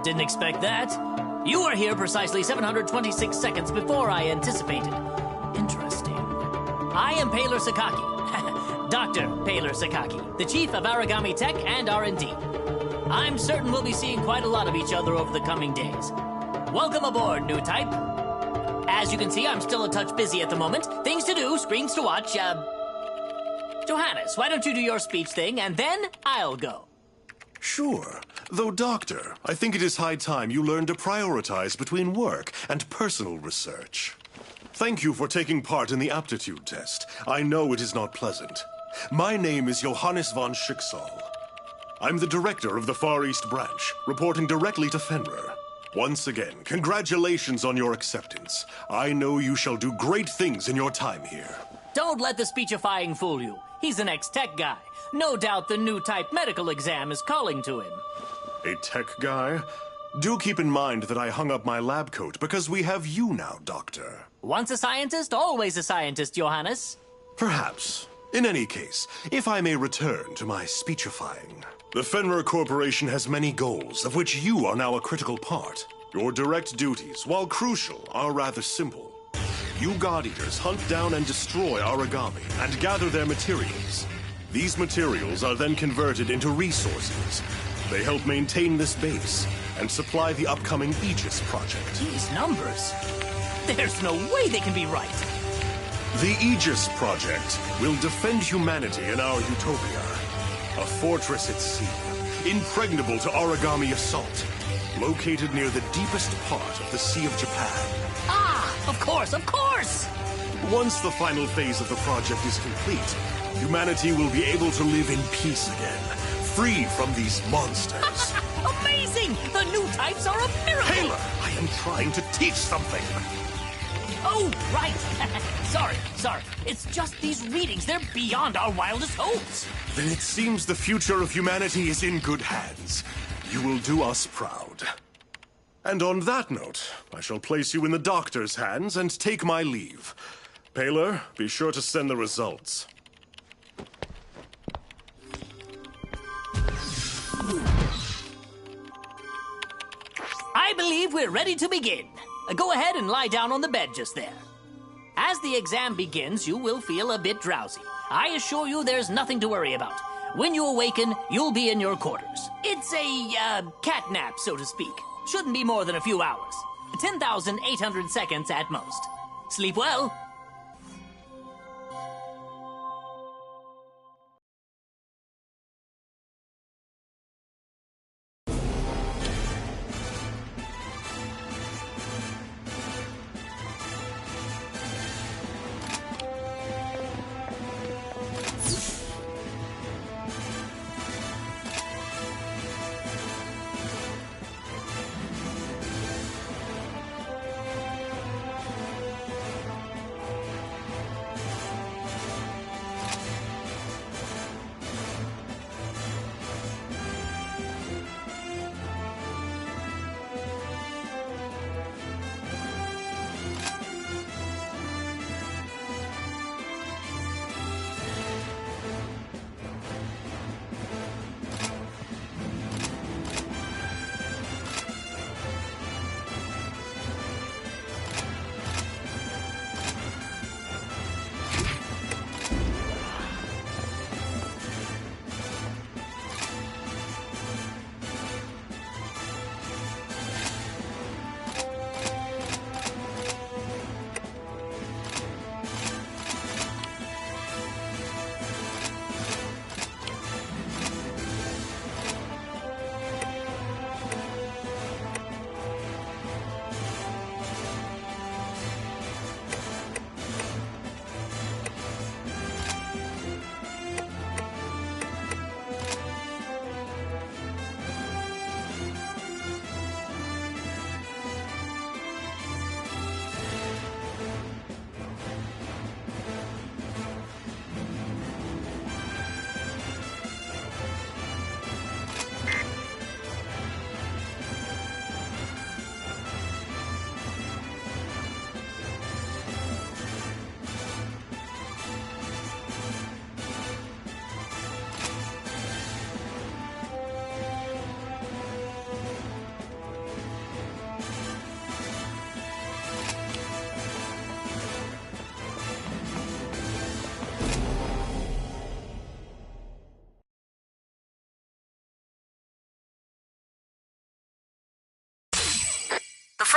Didn't expect that. You were here precisely 726 seconds before I anticipated. Interesting. I am Paler Sakaki. Dr. Paler Sakaki, the chief of Origami Tech and R&D. I'm certain we'll be seeing quite a lot of each other over the coming days. Welcome aboard, new type. As you can see, I'm still a touch busy at the moment. Things to do, screens to watch. Johannes, why don't you do your speech thing, and then I'll go. Sure. Though, Doctor, I think it is high time you learn to prioritize between work and personal research. Thank you for taking part in the aptitude test. I know it is not pleasant. My name is Johannes von Schicksal. I'm the director of the Far East Branch, reporting directly to Fenrir. Once again, congratulations on your acceptance. I know you shall do great things in your time here. Don't let the speechifying fool you. He's an ex-tech guy. No doubt the new type medical exam is calling to him. A tech guy? Do keep in mind that I hung up my lab coat because we have you now, Doctor. Once a scientist, always a scientist, Johannes. Perhaps. In any case, if I may return to my speechifying. The Fenrir Corporation has many goals, of which you are now a critical part. Your direct duties, while crucial, are rather simple. You God Eaters hunt down and destroy origami and gather their materials. These materials are then converted into resources. They help maintain this base and supply the upcoming Aegis project. These numbers? There's no way they can be right. The Aegis project will defend humanity in our utopia. A fortress at sea, impregnable to origami assault, located near the deepest part of the Sea of Japan. Ah, of course, of course! Once the final phase of the project is complete, humanity will be able to live in peace again, free from these monsters. Amazing! The new types are a miracle! Taylor, I am trying to teach something. Oh, right. Sorry. It's just these readings. They're beyond our wildest hopes. Then it seems the future of humanity is in good hands. You will do us proud. And on that note, I shall place you in the doctor's hands and take my leave. Paler, be sure to send the results. I believe we're ready to begin. Go ahead and lie down on the bed just there. As the exam begins, you will feel a bit drowsy. I assure you there's nothing to worry about. When you awaken, you'll be in your quarters. It's a, cat nap, so to speak. Shouldn't be more than a few hours. 10,800 seconds at most. Sleep well.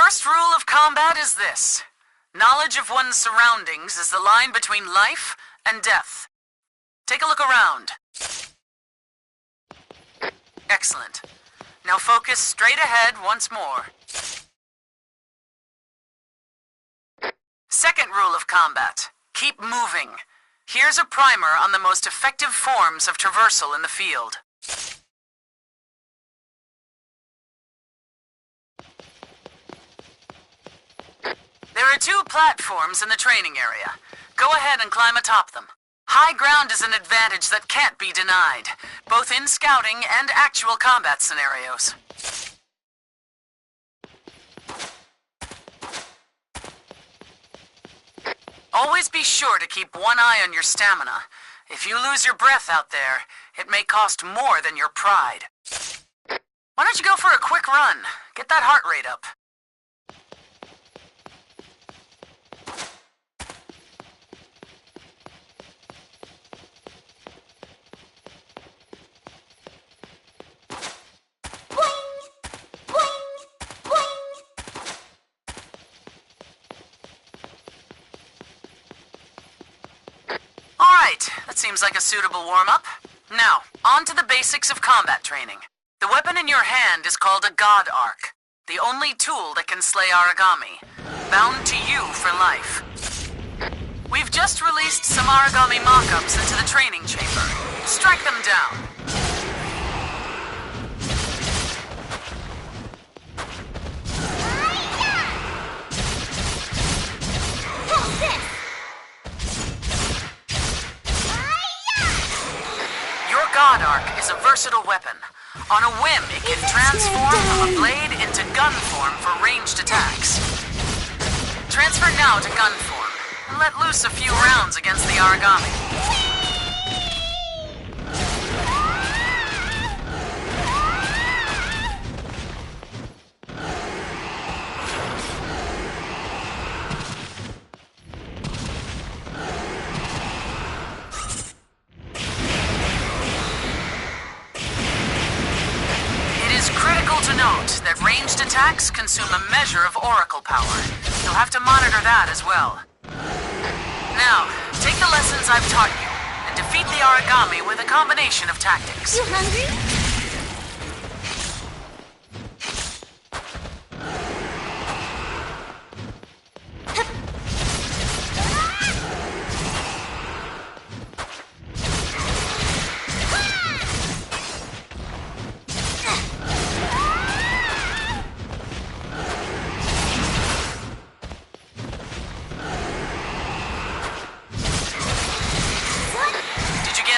first rule of combat is this. Knowledge of one's surroundings is the line between life and death. Take a look around. Excellent. Now focus straight ahead once more. Second rule of combat. Keep moving. Here's a primer on the most effective forms of traversal in the field. There are 2 platforms in the training area. Go ahead and climb atop them. High ground is an advantage that can't be denied, both in scouting and actual combat scenarios. Always be sure to keep one eye on your stamina. If you lose your breath out there, it may cost more than your pride. Why don't you go for a quick run? Get that heart rate up. That seems like a suitable warm-up. Now, on to the basics of combat training. The weapon in your hand is called a God Arc, the only tool that can slay Aragami, bound to you for life. We've just released some Aragami mock-ups into the training chamber. Strike them down. God Arc is a versatile weapon. On a whim, it can transform from a blade into gun form for ranged attacks. Transfer now to gun form, and let loose a few rounds against the Aragami. Note that ranged attacks consume a measure of oracle power. You'll have to monitor that as well. Now, take the lessons I've taught you and defeat the Aragami with a combination of tactics. You hungry?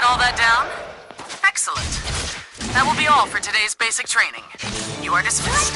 All that down? Excellent. That will be all for today's basic training. You are dismissed.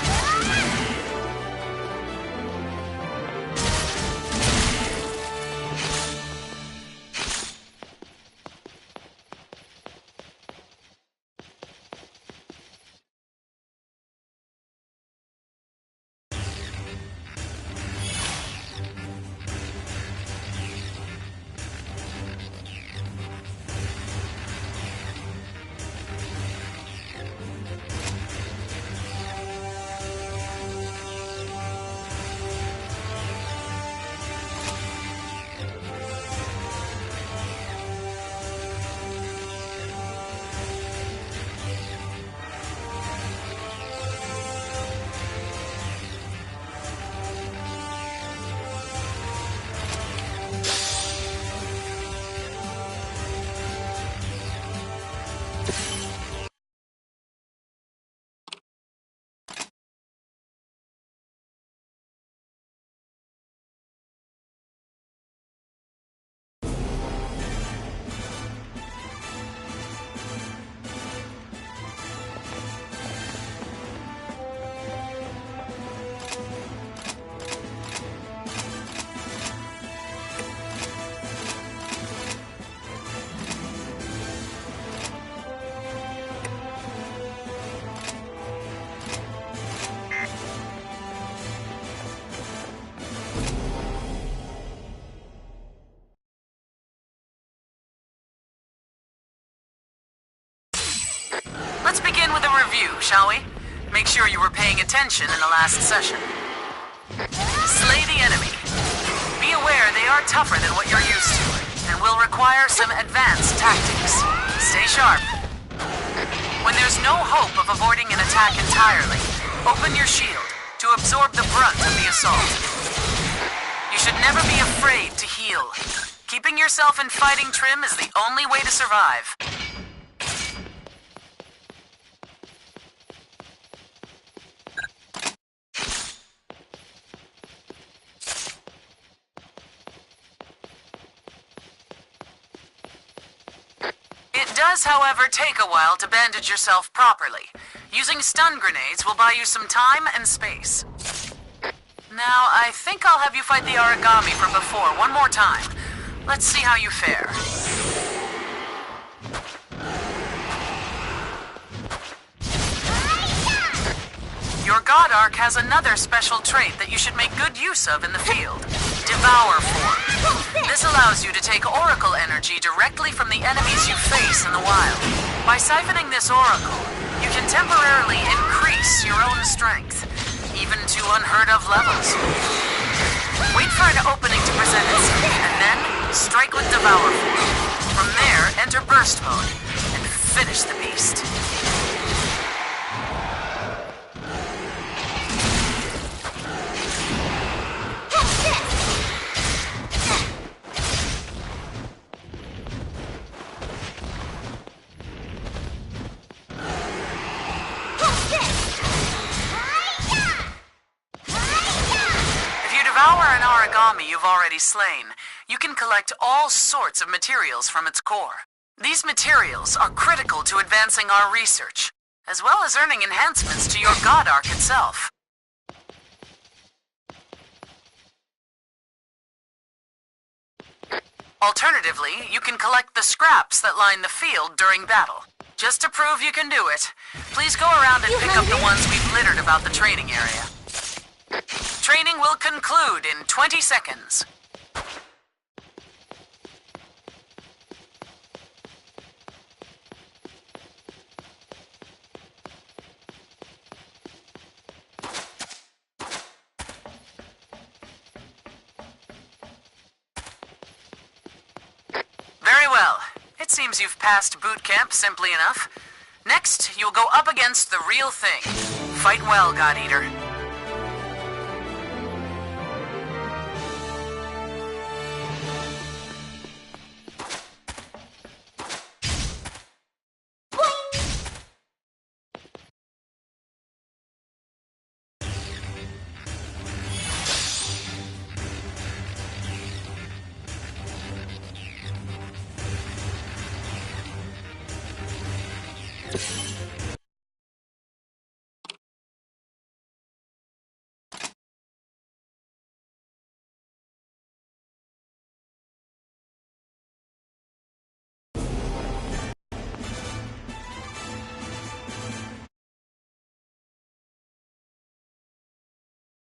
Let's begin with a review, shall we? Make sure you were paying attention in the last session. Slay the enemy. Be aware they are tougher than what you're used to, and will require some advanced tactics. Stay sharp. When there's no hope of avoiding an attack entirely, open your shield to absorb the brunt of the assault. You should never be afraid to heal. Keeping yourself in fighting trim is the only way to survive. It does, however, take a while to bandage yourself properly. Using stun grenades will buy you some time and space. Now, I think I'll have you fight the origami from before one more time. Let's see how you fare. Your God Arc has another special trait that you should make good use of in the field. Devour form. This allows you to take Oracle energy directly from the enemies you face in the wild. By siphoning this Oracle, you can temporarily increase your own strength, even to unheard of levels. Wait for an opening to present itself, and then strike with Devour form. From there, enter Burst Mode, and finish the beast. Devour an origami you've already slain, you can collect all sorts of materials from its core. These materials are critical to advancing our research, as well as earning enhancements to your God Arc itself. Alternatively, you can collect the scraps that line the field during battle. Just to prove you can do it, please go around and pick up the ones we've littered about the training area. Training will conclude in 20 seconds. Very well. It seems you've passed boot camp simply enough. Next, you'll go up against the real thing. Fight well, God Eater.